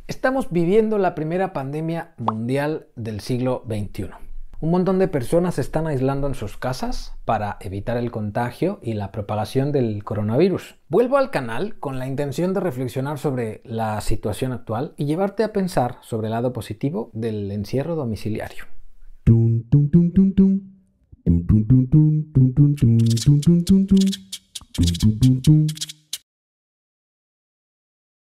Estamos viviendo la primera pandemia mundial del siglo XXI. Un montón de personas se están aislando en sus casas para evitar el contagio y la propagación del coronavirus. Vuelvo al canal con la intención de reflexionar sobre la situación actual y llevarte a pensar sobre el lado positivo del encierro domiciliario.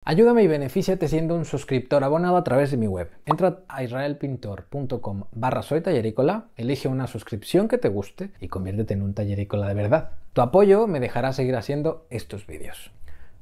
Ayúdame y benefíciate siendo un suscriptor abonado a través de mi web. Entra a israelpintor.com/soytallerícola, elige una suscripción que te guste y conviértete en un tallerícola de verdad. Tu apoyo me dejará seguir haciendo estos vídeos.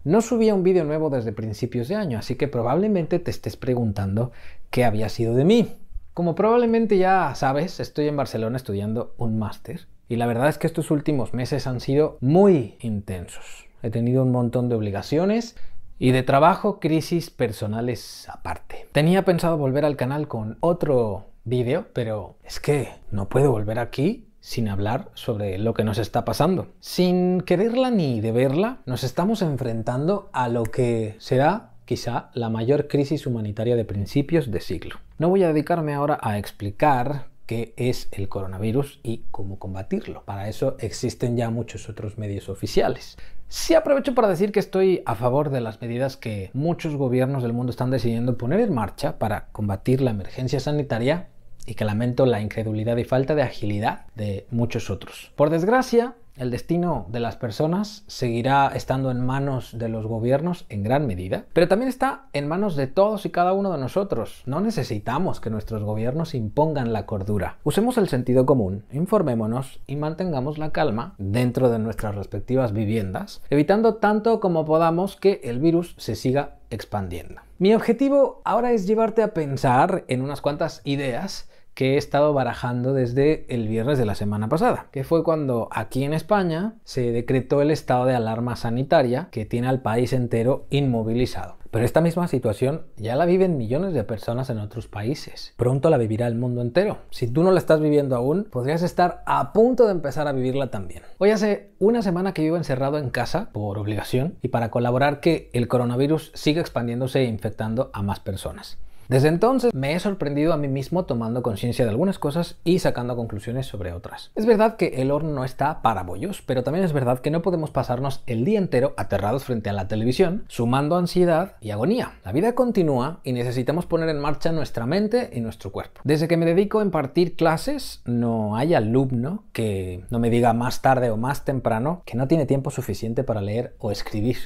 No subía un vídeo nuevo desde principios de año, así que probablemente te estés preguntando qué había sido de mí. Como probablemente ya sabes, estoy en Barcelona estudiando un máster y la verdad es que estos últimos meses han sido muy intensos. He tenido un montón de obligaciones y de trabajo, crisis personales aparte. Tenía pensado volver al canal con otro vídeo, pero es que no puedo volver aquí sin hablar sobre lo que nos está pasando. Sin quererla ni deberla, nos estamos enfrentando a lo que será quizá la mayor crisis humanitaria de principios de siglo. No voy a dedicarme ahora a explicar qué es el coronavirus y cómo combatirlo. Para eso existen ya muchos otros medios oficiales. Sí aprovecho para decir que estoy a favor de las medidas que muchos gobiernos del mundo están decidiendo poner en marcha para combatir la emergencia sanitaria y que lamento la incredulidad y falta de agilidad de muchos otros. Por desgracia, el destino de las personas seguirá estando en manos de los gobiernos en gran medida, pero también está en manos de todos y cada uno de nosotros. No necesitamos que nuestros gobiernos impongan la cordura. Usemos el sentido común, informémonos y mantengamos la calma dentro de nuestras respectivas viviendas, evitando tanto como podamos que el virus se siga expandiendo. Mi objetivo ahora es llevarte a pensar en unas cuantas ideas que he estado barajando desde el viernes de la semana pasada, que fue cuando aquí en España se decretó el estado de alarma sanitaria que tiene al país entero inmovilizado. Pero esta misma situación ya la viven millones de personas en otros países. Pronto la vivirá el mundo entero. Si tú no la estás viviendo aún, podrías estar a punto de empezar a vivirla también. Hoy hace una semana que vivo encerrado en casa por obligación y para colaborar que el coronavirus siga expandiéndose e infectando a más personas. Desde entonces me he sorprendido a mí mismo tomando conciencia de algunas cosas y sacando conclusiones sobre otras. Es verdad que el horno no está para bollos, pero también es verdad que no podemos pasarnos el día entero aterrados frente a la televisión, sumando ansiedad y agonía. La vida continúa y necesitamos poner en marcha nuestra mente y nuestro cuerpo. Desde que me dedico a impartir clases, no hay alumno que no me diga más tarde o más temprano que no tiene tiempo suficiente para leer o escribir.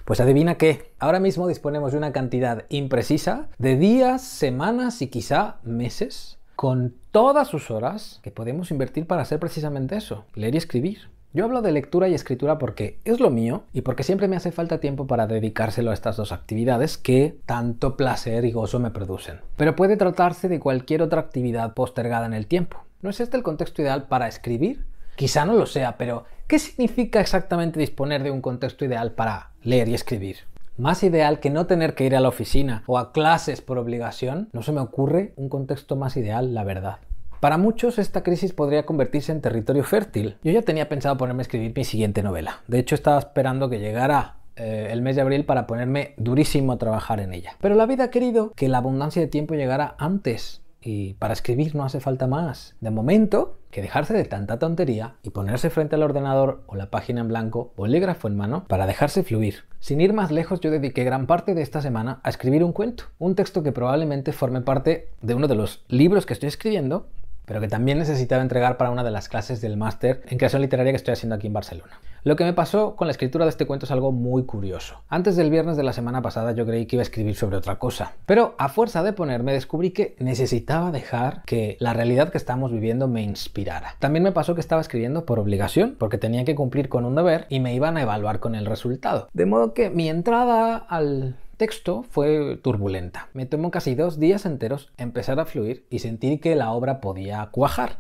Pues adivina qué, ahora mismo disponemos de una cantidad imprecisa de días, semanas y quizá meses con todas sus horas que podemos invertir para hacer precisamente eso, leer y escribir. Yo hablo de lectura y escritura porque es lo mío y porque siempre me hace falta tiempo para dedicárselo a estas dos actividades que tanto placer y gozo me producen. Pero puede tratarse de cualquier otra actividad postergada en el tiempo. ¿No es este el contexto ideal para escribir? Quizá no lo sea, pero ¿qué significa exactamente disponer de un contexto ideal para leer y escribir? Más ideal que no tener que ir a la oficina o a clases por obligación, no se me ocurre un contexto más ideal, la verdad. Para muchos esta crisis podría convertirse en territorio fértil. Yo ya tenía pensado ponerme a escribir mi siguiente novela. De hecho, estaba esperando que llegara el mes de abril para ponerme durísimo a trabajar en ella. Pero la vida ha querido que la abundancia de tiempo llegara antes. Y para escribir no hace falta más, de momento, que dejarse de tanta tontería y ponerse frente al ordenador o la página en blanco, bolígrafo en mano, para dejarse fluir. Sin ir más lejos, yo dediqué gran parte de esta semana a escribir un cuento, un texto que probablemente forme parte de uno de los libros que estoy escribiendo, pero que también necesitaba entregar para una de las clases del máster en creación literaria que estoy haciendo aquí en Barcelona. Lo que me pasó con la escritura de este cuento es algo muy curioso. Antes del viernes de la semana pasada yo creí que iba a escribir sobre otra cosa, pero a fuerza de ponerme descubrí que necesitaba dejar que la realidad que estamos viviendo me inspirara. También me pasó que estaba escribiendo por obligación, porque tenía que cumplir con un deber y me iban a evaluar con el resultado. De modo que mi entrada al texto fue turbulenta. Me tomó casi 2 días enteros empezar a fluir y sentir que la obra podía cuajar.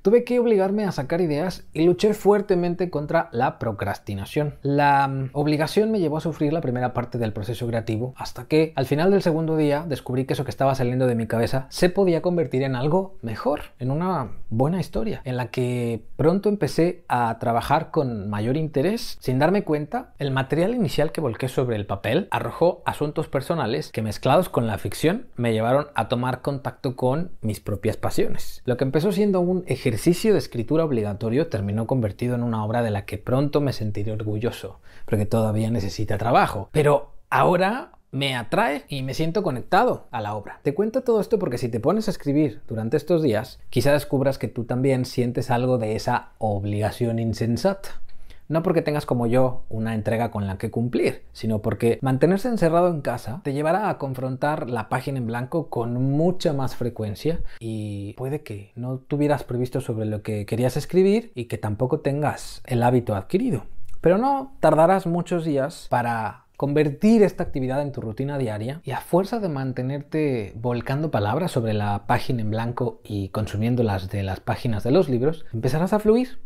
tuve que obligarme a sacar ideas y luché fuertemente contra la procrastinación. La obligación me llevó a sufrir la primera parte del proceso creativo hasta que al final del segundo día descubrí que eso que estaba saliendo de mi cabeza se podía convertir en algo mejor, en una buena historia, en la que pronto empecé a trabajar con mayor interés. Sin darme cuenta, el material inicial que volqué sobre el papel arrojó asuntos personales que, mezclados con la ficción, me llevaron a tomar contacto con mis propias pasiones. Lo que empezó siendo un ejercicio de escritura obligatorio terminó convertido en una obra de la que pronto me sentiré orgulloso, porque todavía necesita trabajo. Pero ahora me atrae y me siento conectado a la obra. Te cuento todo esto porque si te pones a escribir durante estos días, quizá descubras que tú también sientes algo de esa obligación insensata. No porque tengas como yo una entrega con la que cumplir, sino porque mantenerse encerrado en casa te llevará a confrontar la página en blanco con mucha más frecuencia y puede que no tuvieras previsto sobre lo que querías escribir y que tampoco tengas el hábito adquirido. Pero no tardarás muchos días para convertir esta actividad en tu rutina diaria y a fuerza de mantenerte volcando palabras sobre la página en blanco y consumiéndolas de las páginas de los libros, empezarás a fluir.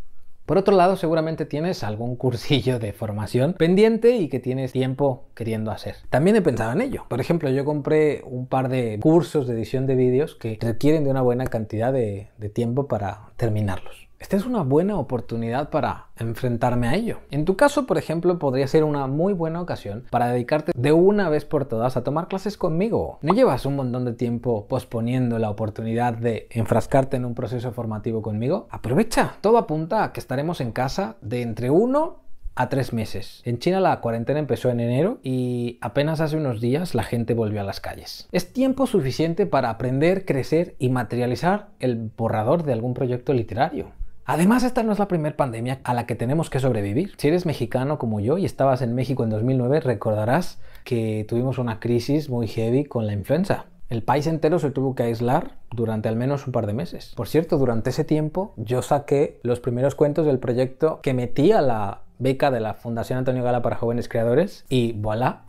Por otro lado, seguramente tienes algún cursillo de formación pendiente y que tienes tiempo queriendo hacer. También he pensado en ello. Por ejemplo, yo compré un par de cursos de edición de vídeos que requieren de una buena cantidad de tiempo para terminarlos. Esta es una buena oportunidad para enfrentarme a ello. En tu caso, por ejemplo, podría ser una muy buena ocasión para dedicarte de una vez por todas a tomar clases conmigo. ¿No llevas un montón de tiempo posponiendo la oportunidad de enfrascarte en un proceso formativo conmigo? Aprovecha. Todo apunta a que estaremos en casa de entre 1 a 3 meses. En China la cuarentena empezó en enero y apenas hace unos días la gente volvió a las calles. Es tiempo suficiente para aprender, crecer y materializar el borrador de algún proyecto literario. Además, esta no es la primera pandemia a la que tenemos que sobrevivir. Si eres mexicano como yo y estabas en México en 2009, recordarás que tuvimos una crisis muy heavy con la influenza. El país entero se tuvo que aislar durante al menos un par de meses. Por cierto, durante ese tiempo yo saqué los primeros cuentos del proyecto que metí a la beca de la Fundación Antonio Gala para Jóvenes Creadores y voilà,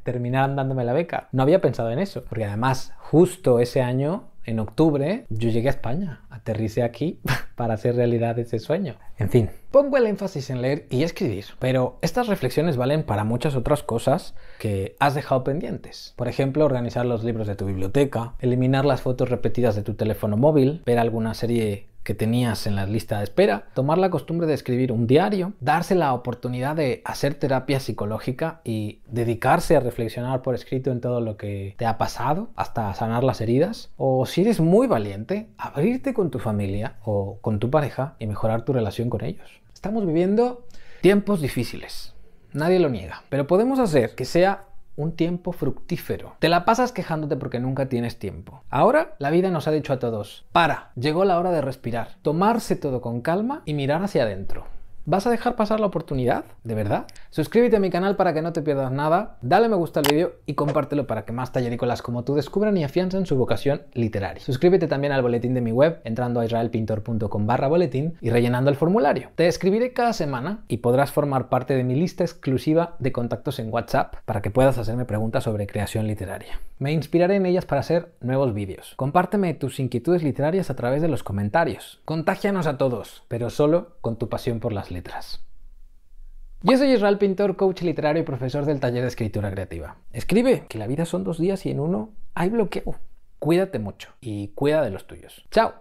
terminaron dándome la beca. No había pensado en eso, porque además justo ese año, en octubre, yo llegué a España, aterricé aquí para hacer realidad ese sueño. En fin, pongo el énfasis en leer y escribir, pero estas reflexiones valen para muchas otras cosas que has dejado pendientes. Por ejemplo, organizar los libros de tu biblioteca, eliminar las fotos repetidas de tu teléfono móvil, ver alguna serie que tenías en la lista de espera, tomar la costumbre de escribir un diario, darse la oportunidad de hacer terapia psicológica y dedicarse a reflexionar por escrito en todo lo que te ha pasado hasta sanar las heridas, o si eres muy valiente, abrirte con tu familia o con tu pareja y mejorar tu relación con ellos. Estamos viviendo tiempos difíciles, nadie lo niega, pero podemos hacer que sea un tiempo fructífero. Te la pasas quejándote porque nunca tienes tiempo. Ahora la vida nos ha dicho a todos: para, llegó la hora de respirar, tomarse todo con calma y mirar hacia adentro. ¿Vas a dejar pasar la oportunidad? ¿De verdad? Suscríbete a mi canal para que no te pierdas nada, dale me gusta al vídeo y compártelo para que más tallerícolas como tú descubran y afiancen su vocación literaria. Suscríbete también al boletín de mi web entrando a israelpintor.com/boletín y rellenando el formulario. Te escribiré cada semana y podrás formar parte de mi lista exclusiva de contactos en WhatsApp para que puedas hacerme preguntas sobre creación literaria. Me inspiraré en ellas para hacer nuevos vídeos. Compárteme tus inquietudes literarias a través de los comentarios. Contágianos a todos, pero solo con tu pasión por las letras. Yo soy Israel Pintor, coach literario y profesor del taller de escritura creativa. Escribe, que la vida son 2 días y en uno hay bloqueo. Cuídate mucho y cuida de los tuyos. ¡Chao!